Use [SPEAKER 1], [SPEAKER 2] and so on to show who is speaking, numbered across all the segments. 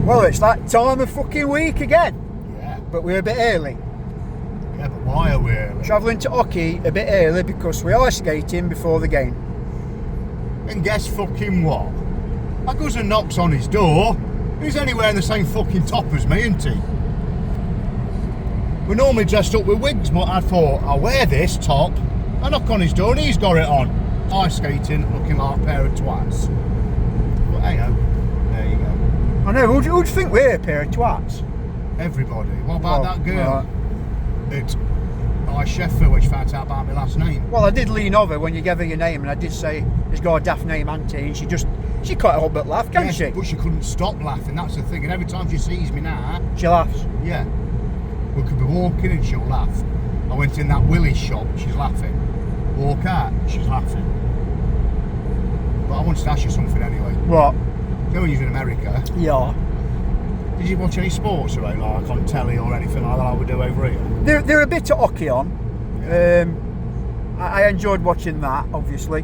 [SPEAKER 1] Well, it's that time of fucking week again.
[SPEAKER 2] Yeah.
[SPEAKER 1] But we're a bit early.
[SPEAKER 2] Yeah, but why are we early?
[SPEAKER 1] Travelling to hockey a bit early because we ice skating before the game.
[SPEAKER 2] And guess fucking what? That goes and knocks on his door. He's only wearing the same fucking top as me, isn't he? We're normally dressed up with wigs, but I thought, I'll wear this top. I knock on his door and he's got it on. Ice skating, looking like a pair of twats. But hey ho, there you go.
[SPEAKER 1] I know, who'd you think we're a pair of twats?
[SPEAKER 2] Everybody. What about
[SPEAKER 1] Well,
[SPEAKER 2] that girl? It's Sheffield, which found out about my last name.
[SPEAKER 1] Well, I did lean over when you gave her your name and I did say, he's got a daft name, auntie, and she can't help but laugh, can't
[SPEAKER 2] Yes,
[SPEAKER 1] she?
[SPEAKER 2] but she couldn't stop laughing, that's the thing. And every time she sees me now,
[SPEAKER 1] She laughs.
[SPEAKER 2] yeah, we could be walking and she'll laugh. I went in that Willie's shop, she's laughing. Walk out, she's laughing. But I wanted to ask you something anyway.
[SPEAKER 1] What?
[SPEAKER 2] You know when you was in America,
[SPEAKER 1] Yeah.
[SPEAKER 2] did you watch any sports around, like on telly or anything like that I would do over here?
[SPEAKER 1] They're a bit of hockey on. I enjoyed watching that, obviously.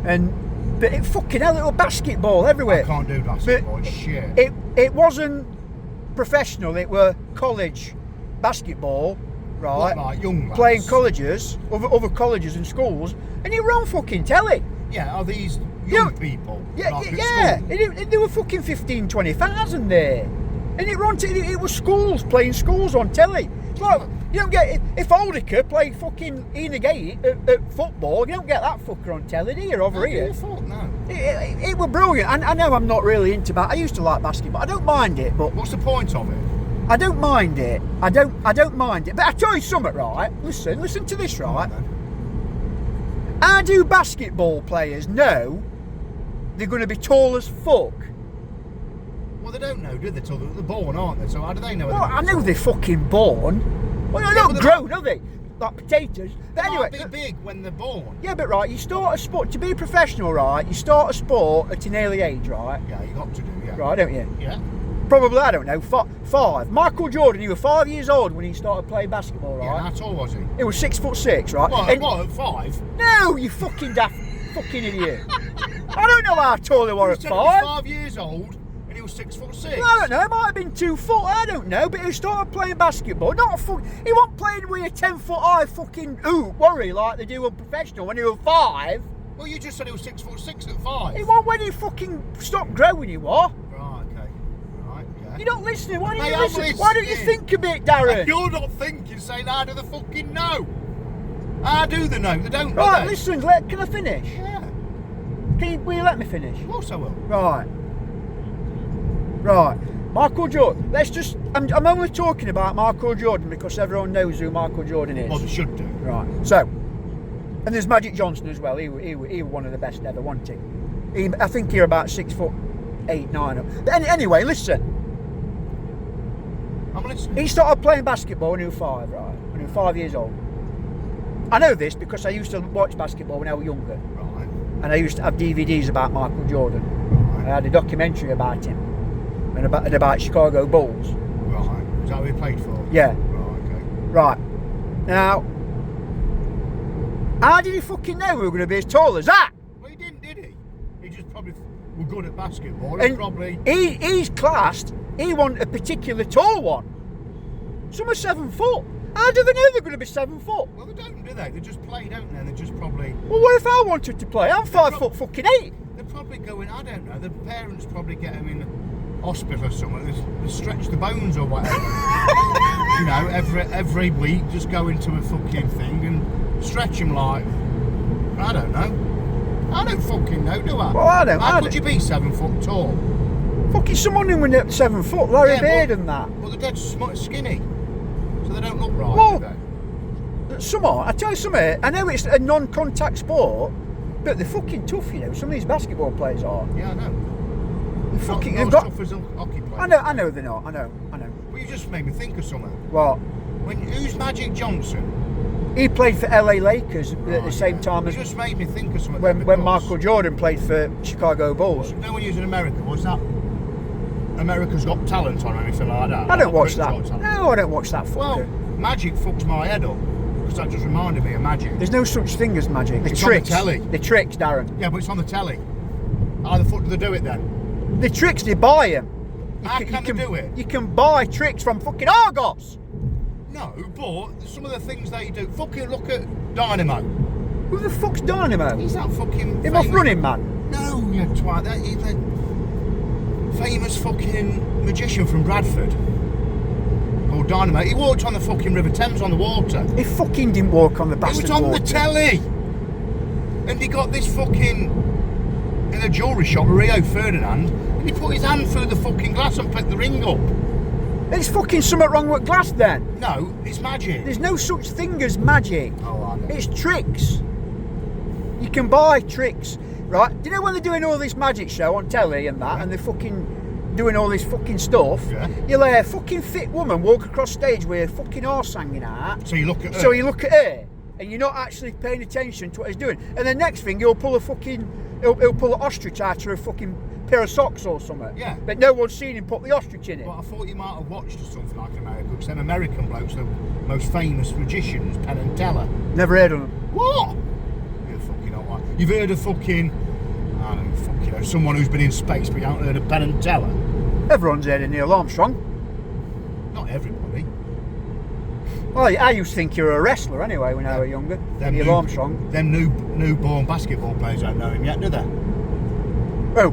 [SPEAKER 1] But it fucking hell, little basketball everywhere.
[SPEAKER 2] I can't do basketball, it's shit.
[SPEAKER 1] It wasn't professional, it were college basketball, right?
[SPEAKER 2] What, like young lads?
[SPEAKER 1] Playing colleges, other colleges and schools, and it were on fucking telly.
[SPEAKER 2] Yeah, are these
[SPEAKER 1] Yeah.
[SPEAKER 2] young people?
[SPEAKER 1] Yeah,
[SPEAKER 2] like at
[SPEAKER 1] yeah.
[SPEAKER 2] school?
[SPEAKER 1] There were fucking 15, 20,000 there. And it was schools playing schools on telly. It's like, you don't get, if Aldica play fucking Enagate at football, you don't get that fucker on telly, do you, over here?
[SPEAKER 2] I thought, no.
[SPEAKER 1] It were brilliant. I know I'm not really into I used to like basketball. I don't mind it, but
[SPEAKER 2] What's the point of it?
[SPEAKER 1] I don't mind it. I don't mind it. But I tell you something, right? Listen to this, right? How do basketball players know they're going to be tall as fuck?
[SPEAKER 2] Well, they don't know, do they? Till they're born, aren't they? So how do they know?
[SPEAKER 1] Well, I know they're fucking born. Well, they're
[SPEAKER 2] Yeah,
[SPEAKER 1] not
[SPEAKER 2] but
[SPEAKER 1] grown, are they? Like potatoes. But
[SPEAKER 2] They
[SPEAKER 1] anyway,
[SPEAKER 2] might be big when they're born.
[SPEAKER 1] yeah, but right, you start a sport to be a professional, right? You start a sport at an early age, right?
[SPEAKER 2] Yeah, you got to do, yeah.
[SPEAKER 1] Right, don't you?
[SPEAKER 2] Yeah.
[SPEAKER 1] Probably, I don't know, five. Michael Jordan, he was 5 years old when he started playing basketball,
[SPEAKER 2] Yeah,
[SPEAKER 1] right?
[SPEAKER 2] how tall was he?
[SPEAKER 1] He was 6'6", right?
[SPEAKER 2] What,
[SPEAKER 1] And-
[SPEAKER 2] what, at 5?
[SPEAKER 1] No, you fucking daft fucking idiot. I don't know how tall he was
[SPEAKER 2] He
[SPEAKER 1] at
[SPEAKER 2] said he was
[SPEAKER 1] 5.
[SPEAKER 2] 5 years old and he was 6'6".
[SPEAKER 1] Well, I don't know, it might have been 2 foot, I don't know, but he started playing basketball. He wasn't playing with a 10-foot high fucking hoop, worry, like they do on professional when he was 5.
[SPEAKER 2] Well, you just said he was 6'6" at 5.
[SPEAKER 1] He wasn't when he fucking stopped growing, he was.
[SPEAKER 2] Right, okay. Right, yeah.
[SPEAKER 1] You're not listening, why don't
[SPEAKER 2] Mate,
[SPEAKER 1] you
[SPEAKER 2] I'm
[SPEAKER 1] listen? Why don't you
[SPEAKER 2] listening.
[SPEAKER 1] think a bit, Darren?
[SPEAKER 2] You're not thinking, saying, how do they fucking know? How do they know? They don't, do
[SPEAKER 1] Right,
[SPEAKER 2] they?
[SPEAKER 1] listen, can I finish?
[SPEAKER 2] Yeah,
[SPEAKER 1] Will you let me finish?
[SPEAKER 2] of course I will.
[SPEAKER 1] Right. Michael Jordan. I'm only talking about Michael Jordan because everyone knows who Michael Jordan is.
[SPEAKER 2] Well, they should do.
[SPEAKER 1] Right. So, and there's Magic Johnson as well. He was one of the best ever, wasn't he? I think you're about 6'8", 9". But anyway, listen.
[SPEAKER 2] I'm listening.
[SPEAKER 1] He started playing basketball when he was 5, right? When he was 5 years old. I know this because I used to watch basketball when I was younger,
[SPEAKER 2] Right,
[SPEAKER 1] and I used to have DVDs about Michael Jordan. I
[SPEAKER 2] right,
[SPEAKER 1] had a documentary about him and about Chicago Bulls.
[SPEAKER 2] right. Is that who he played for?
[SPEAKER 1] Yeah.
[SPEAKER 2] Right, okay.
[SPEAKER 1] Right. Now, how did he fucking know we were going to be as tall as that?
[SPEAKER 2] Well, he didn't, did he? He just probably were good at basketball. And
[SPEAKER 1] And
[SPEAKER 2] probably...
[SPEAKER 1] he's classed, he wasn't a particular tall one. Some are 7 foot. How do they know they're going to be 7 foot?
[SPEAKER 2] Well, they don't, do they? They just play, don't they? And they just probably...
[SPEAKER 1] Well, what if I wanted to play? I'm 5 foot fucking 8.
[SPEAKER 2] They're probably going, I don't know, the parents probably get them in hospital or something, they stretch the bones or whatever. You know, every week just go into a fucking thing and stretch them like, I don't know. I don't fucking know, do I?
[SPEAKER 1] Well, I don't.
[SPEAKER 2] How could you be 7 foot tall?
[SPEAKER 1] Fucking someone who was 7 foot, Larry
[SPEAKER 2] Yeah,
[SPEAKER 1] Bird
[SPEAKER 2] but-
[SPEAKER 1] and that.
[SPEAKER 2] Well, they're dead skinny, so they don't look right,
[SPEAKER 1] Well,
[SPEAKER 2] do they?
[SPEAKER 1] Someone, I tell you something, I know it's a non-contact sport, but they're fucking tough, you know. Some of these basketball players are.
[SPEAKER 2] Yeah, I know.
[SPEAKER 1] They're fucking,
[SPEAKER 2] not
[SPEAKER 1] they've
[SPEAKER 2] as
[SPEAKER 1] got.
[SPEAKER 2] tough as hockey players.
[SPEAKER 1] I know they're not. I know.
[SPEAKER 2] Well, you just made me think of something.
[SPEAKER 1] What?
[SPEAKER 2] Who's Magic Johnson?
[SPEAKER 1] He played for LA Lakers at the
[SPEAKER 2] Right,
[SPEAKER 1] same
[SPEAKER 2] yeah.
[SPEAKER 1] time
[SPEAKER 2] You
[SPEAKER 1] as
[SPEAKER 2] just made me think of something.
[SPEAKER 1] when
[SPEAKER 2] because-
[SPEAKER 1] Michael Jordan played for Chicago Bulls.
[SPEAKER 2] You know when you was in America, was that America's Got Talent on or anything like that?
[SPEAKER 1] I don't
[SPEAKER 2] Like
[SPEAKER 1] watch
[SPEAKER 2] Britain's
[SPEAKER 1] that.
[SPEAKER 2] Got Talent?
[SPEAKER 1] No, I don't watch that
[SPEAKER 2] Well,
[SPEAKER 1] fucker.
[SPEAKER 2] Magic fucks my head up because that just reminded me of Magic.
[SPEAKER 1] There's no such thing as magic. The
[SPEAKER 2] It's on the
[SPEAKER 1] tricks.
[SPEAKER 2] telly.
[SPEAKER 1] The tricks, Darren.
[SPEAKER 2] Yeah, but it's on the telly. How the fuck do they do it then?
[SPEAKER 1] The tricks, they buy them.
[SPEAKER 2] How can they do it?
[SPEAKER 1] You can buy tricks from fucking Argos.
[SPEAKER 2] No, but some of the things they do. Fucking look at Dynamo.
[SPEAKER 1] Who the fuck's Dynamo?
[SPEAKER 2] He's that fucking.
[SPEAKER 1] Him off Running Man.
[SPEAKER 2] No, you twat. He's a famous fucking magician from Bradford. Called Dynamo. He walked on the fucking River Thames on the water.
[SPEAKER 1] He fucking didn't walk on the bastard
[SPEAKER 2] It was on
[SPEAKER 1] water.
[SPEAKER 2] the telly. And he got this fucking in a jewellery shop, Rio Ferdinand, and he put his hand through the fucking glass and picked the ring up.
[SPEAKER 1] There's fucking something wrong with glass then.
[SPEAKER 2] No, it's magic.
[SPEAKER 1] There's no such thing as magic.
[SPEAKER 2] Oh, I know.
[SPEAKER 1] It's tricks. You can buy tricks, right? Do you know when they're doing all this magic show on telly and that, and they're fucking doing all this fucking stuff?
[SPEAKER 2] Yeah.
[SPEAKER 1] You'll hear a fucking fit woman walk across stage with a fucking horse hanging out.
[SPEAKER 2] So you look at her.
[SPEAKER 1] So you look at her, and you're not actually paying attention to what he's doing. And the next thing, he'll pull he'll pull an ostrich out of a fucking pair of socks or something.
[SPEAKER 2] Yeah.
[SPEAKER 1] But no one's seen him put the ostrich in it.
[SPEAKER 2] But I thought you might have watched something like America, because them American blokes, the most famous magicians, Penn and Teller.
[SPEAKER 1] Never heard of him.
[SPEAKER 2] What? You're fucking not right. You've heard of fucking, I don't know, fuck you know, someone who's been in space, but you haven't heard of Penn and Teller.
[SPEAKER 1] Everyone's heard of Neil Armstrong.
[SPEAKER 2] Not everybody.
[SPEAKER 1] Well, I used to think you were a wrestler anyway when I was younger. Neil Armstrong.
[SPEAKER 2] Them newborn basketball players don't know him yet, do they?
[SPEAKER 1] Oh,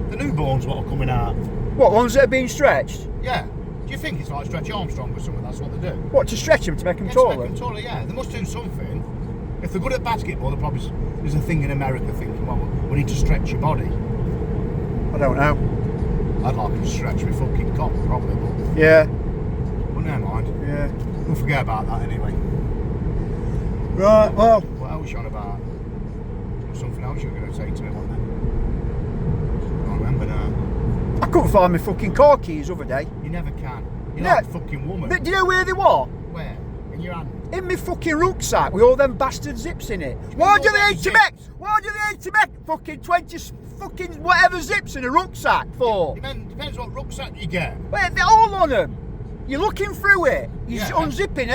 [SPEAKER 2] The newborns what are coming out.
[SPEAKER 1] what, ones that are being stretched?
[SPEAKER 2] Yeah. Do you think it's like Stretch Armstrong or something? That's what they do.
[SPEAKER 1] What, to stretch them to make them
[SPEAKER 2] Yeah, to make
[SPEAKER 1] taller?
[SPEAKER 2] them taller, yeah. They must do something. If they're good at basketball, they probably there's a thing in America thinking, well, we need to stretch your body.
[SPEAKER 1] I don't know.
[SPEAKER 2] I'd like them to stretch my fucking cock, probably, but
[SPEAKER 1] Yeah,
[SPEAKER 2] never mind.
[SPEAKER 1] yeah.
[SPEAKER 2] We'll forget about that anyway.
[SPEAKER 1] Right, well,
[SPEAKER 2] What else you on about? Something else you were going to say to me, wasn't there? I can't remember now.
[SPEAKER 1] I couldn't find my fucking car keys the other day.
[SPEAKER 2] You never can. You're
[SPEAKER 1] Yeah.
[SPEAKER 2] like a fucking woman.
[SPEAKER 1] But do you know where they were?
[SPEAKER 2] Where? In your hand?
[SPEAKER 1] In my fucking rucksack with all them bastard zips in it. Why do
[SPEAKER 2] all
[SPEAKER 1] they
[SPEAKER 2] them
[SPEAKER 1] hate to make?
[SPEAKER 2] zips?
[SPEAKER 1] Why do they hate to make fucking 20 fucking whatever zips in a rucksack for?
[SPEAKER 2] Depends what rucksack you get.
[SPEAKER 1] Wait, they're all on them. You're looking through it. You're
[SPEAKER 2] Yeah.
[SPEAKER 1] unzipping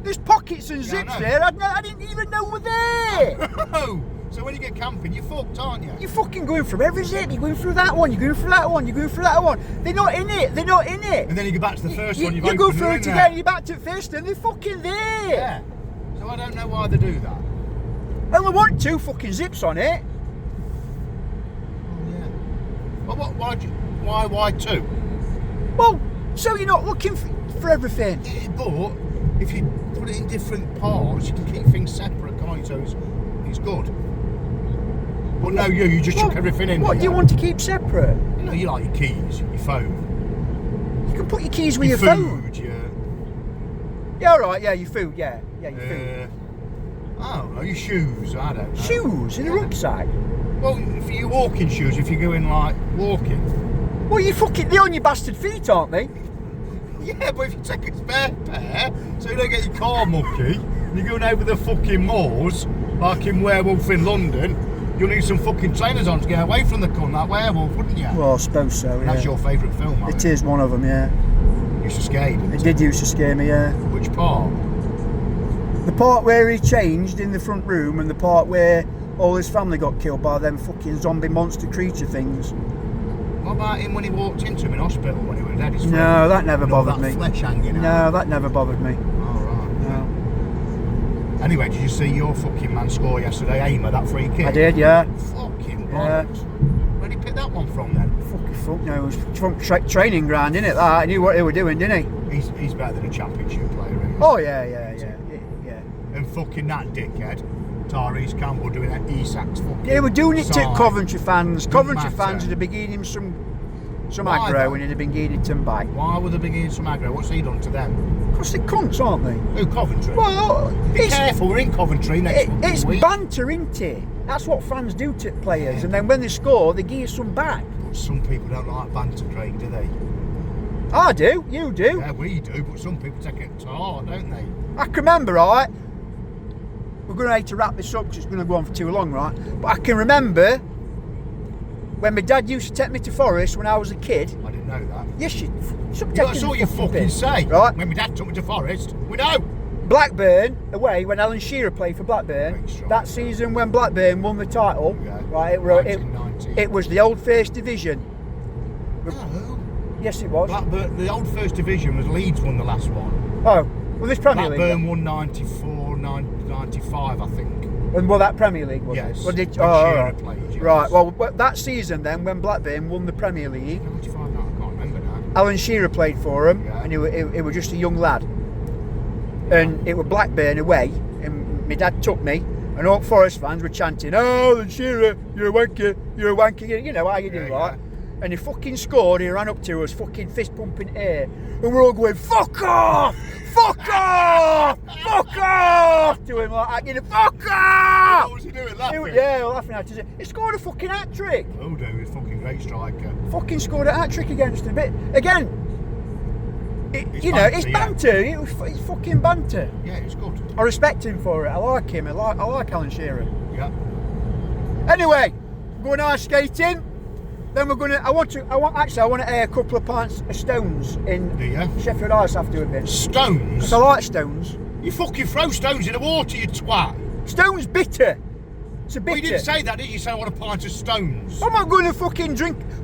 [SPEAKER 1] there's pockets and
[SPEAKER 2] Yeah, I
[SPEAKER 1] zips
[SPEAKER 2] know.
[SPEAKER 1] there. I didn't even know were there.
[SPEAKER 2] Oh, so when you get camping, you're fucked, aren't you?
[SPEAKER 1] You're fucking going through every zip. You're going through that one. You're going through that one. You're going through that one. They're not in it. They're not in it.
[SPEAKER 2] And then you go back to the first one.
[SPEAKER 1] You
[SPEAKER 2] You've
[SPEAKER 1] go
[SPEAKER 2] opened
[SPEAKER 1] through
[SPEAKER 2] it
[SPEAKER 1] it
[SPEAKER 2] in
[SPEAKER 1] again.
[SPEAKER 2] there.
[SPEAKER 1] You're back to first, and they're fucking there.
[SPEAKER 2] Yeah. So I don't know why they do that.
[SPEAKER 1] I only want 2 fucking zips on it.
[SPEAKER 2] Oh yeah. Well, why two?
[SPEAKER 1] Well, so you're not looking for everything.
[SPEAKER 2] Yeah, but if you put it in different parts, you can keep things separate, can't you? So it's good. But no, you just chuck everything in.
[SPEAKER 1] What do you want to keep separate?
[SPEAKER 2] You know, you like your keys, your phone,
[SPEAKER 1] You can put your keys with
[SPEAKER 2] your
[SPEAKER 1] your phone.
[SPEAKER 2] food, your
[SPEAKER 1] Yeah, all right. Yeah, your food. Yeah, your food.
[SPEAKER 2] I don't know, your shoes. I don't know.
[SPEAKER 1] Shoes in a rucksack.
[SPEAKER 2] Well, if you're walking shoes, if you're going like walking.
[SPEAKER 1] Well, they're on your bastard feet, aren't they?
[SPEAKER 2] Yeah, but if you take a spare pair, so you don't get your car mucky, and you're going over the fucking moors, like in Werewolf in London, you'll need some fucking trainers on to get away from the cunt, that werewolf, wouldn't you?
[SPEAKER 1] Well, I suppose so. Yeah.
[SPEAKER 2] That's your favourite film, I
[SPEAKER 1] It
[SPEAKER 2] think.
[SPEAKER 1] is one of them. Yeah.
[SPEAKER 2] Used to scare you, didn't
[SPEAKER 1] It did used to scare me. Yeah.
[SPEAKER 2] Which part?
[SPEAKER 1] The part where he changed in the front room, and the part where all his family got killed by them fucking zombie monster creature things.
[SPEAKER 2] What about him when he walked into him in hospital when he was dead? His
[SPEAKER 1] No, that never
[SPEAKER 2] and all
[SPEAKER 1] bothered
[SPEAKER 2] that
[SPEAKER 1] me.
[SPEAKER 2] flesh hanging
[SPEAKER 1] No,
[SPEAKER 2] out.
[SPEAKER 1] that never bothered me.
[SPEAKER 2] Oh, right.
[SPEAKER 1] No.
[SPEAKER 2] Anyway, did you see your fucking man score yesterday, Aimer, that free kick?
[SPEAKER 1] I did, yeah.
[SPEAKER 2] Fucking
[SPEAKER 1] Yeah.
[SPEAKER 2] bollocks. Where'd he pick that one from then?
[SPEAKER 1] Fuck knows. From training ground, innit? That he knew what they were doing, didn't he?
[SPEAKER 2] He's better than a championship player, isn't he?
[SPEAKER 1] Oh yeah.
[SPEAKER 2] And fucking that dickhead, Tyrese Campbell, doing that Isak's fucking.
[SPEAKER 1] They were doing it to
[SPEAKER 2] side.
[SPEAKER 1] Coventry fans.
[SPEAKER 2] Doesn't
[SPEAKER 1] Coventry
[SPEAKER 2] matter.
[SPEAKER 1] fans would have been giving him some
[SPEAKER 2] Why
[SPEAKER 1] aggro,
[SPEAKER 2] though?
[SPEAKER 1] and he'd have been giving it to him back.
[SPEAKER 2] Why would they be getting some aggro? What's he done to them?
[SPEAKER 1] Because they're cunts, aren't they?
[SPEAKER 2] Who, Coventry?
[SPEAKER 1] Well,
[SPEAKER 2] be careful, we're in Coventry next
[SPEAKER 1] it's
[SPEAKER 2] week.
[SPEAKER 1] banter, isn't it? That's what fans do to players, and then when they score, they give you some back.
[SPEAKER 2] But some people don't like banter, Craig, do they?
[SPEAKER 1] I do, you do.
[SPEAKER 2] Yeah, we do, but some people take it to heart, don't they?
[SPEAKER 1] I can remember, right? We're going to have to wrap this up because it's going to go on for too long, right? But I can remember when my dad used to take me to Forest when I was a kid.
[SPEAKER 2] I didn't know that.
[SPEAKER 1] Yes,
[SPEAKER 2] That's all you fucking say.
[SPEAKER 1] Right?
[SPEAKER 2] When my dad took me to Forest, we know.
[SPEAKER 1] Blackburn away when Alan Shearer played for Blackburn.
[SPEAKER 2] Very strong.
[SPEAKER 1] That season when Blackburn won the title,
[SPEAKER 2] Yeah.
[SPEAKER 1] right?
[SPEAKER 2] 1990.
[SPEAKER 1] It was the old First Division.
[SPEAKER 2] No.
[SPEAKER 1] Yes, it was.
[SPEAKER 2] Blackburn, the old First Division was Leeds won the last one.
[SPEAKER 1] Oh, well, this Premier League.
[SPEAKER 2] Blackburn won 94, 95, I think.
[SPEAKER 1] And well, that Premier League was
[SPEAKER 2] Yes.
[SPEAKER 1] it? Well, did,
[SPEAKER 2] When
[SPEAKER 1] all
[SPEAKER 2] Shearer
[SPEAKER 1] right.
[SPEAKER 2] played, yes.
[SPEAKER 1] Right. Well, that season then, when Blackburn won the Premier League,
[SPEAKER 2] 95, no, I can't remember now.
[SPEAKER 1] Alan Shearer played for him,
[SPEAKER 2] Yeah.
[SPEAKER 1] and he was just a young lad. And it was Blackburn away, and my dad took me, and all Forest fans were chanting, "Oh, Alan Shearer, you're a wanker, you're a wanker." You know how you do,
[SPEAKER 2] Yeah,
[SPEAKER 1] right?
[SPEAKER 2] yeah.
[SPEAKER 1] And he fucking scored. He ran up to us, fucking fist pumping air, and we're all going, "Fuck off! Fuck off! Fuck off!" to him like that, you know, "Fuck off!"
[SPEAKER 2] What was he doing, laughing?
[SPEAKER 1] Yeah, laughing at us. He scored a fucking hat trick.
[SPEAKER 2] Oh, dude, he's a fucking great striker.
[SPEAKER 1] Fucking scored a hat trick against him. But again,
[SPEAKER 2] It's
[SPEAKER 1] you know,
[SPEAKER 2] banter,
[SPEAKER 1] it's
[SPEAKER 2] yeah.
[SPEAKER 1] banter. It's fucking banter.
[SPEAKER 2] Yeah, it's good.
[SPEAKER 1] I respect him for it. I like him. I like Alan Shearer.
[SPEAKER 2] Yeah.
[SPEAKER 1] Anyway, going ice skating. Then we're gonna. I want to air a couple of pints of Stones in
[SPEAKER 2] Do you?
[SPEAKER 1] Sheffield Ice after a bit.
[SPEAKER 2] Stones?
[SPEAKER 1] Because I like Stones.
[SPEAKER 2] You fucking throw stones in the water, you twat.
[SPEAKER 1] Stones bitter. It's a bitter.
[SPEAKER 2] Well, you didn't say that, did you? You said I want a pint of stones.
[SPEAKER 1] I'm not going to fucking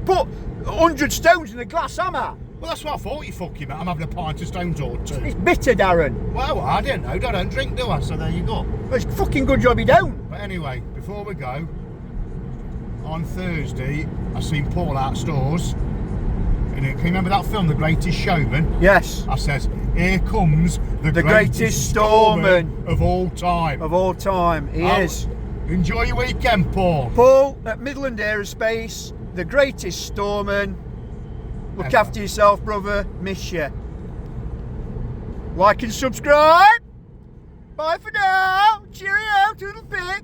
[SPEAKER 1] put 100 stones in a glass, am I?
[SPEAKER 2] Well, that's what I thought you fucking meant. I'm having a pint of stones or two.
[SPEAKER 1] It's bitter, Darren.
[SPEAKER 2] Well, I don't know. I don't drink, do I? So there you go.
[SPEAKER 1] It's a fucking good job you don't.
[SPEAKER 2] But anyway, before we go, on Thursday, I seen Paul out stores. And can you remember that film, The Greatest Showman?
[SPEAKER 1] Yes.
[SPEAKER 2] I says, here comes the
[SPEAKER 1] greatest storeman
[SPEAKER 2] of all time.
[SPEAKER 1] Of all time, he is.
[SPEAKER 2] Enjoy your weekend, Paul.
[SPEAKER 1] Paul at Midland Aerospace, the greatest storeman. Look
[SPEAKER 2] Ever.
[SPEAKER 1] after yourself, brother. Miss you. Like and subscribe. Bye for now. Cheerio to the pick.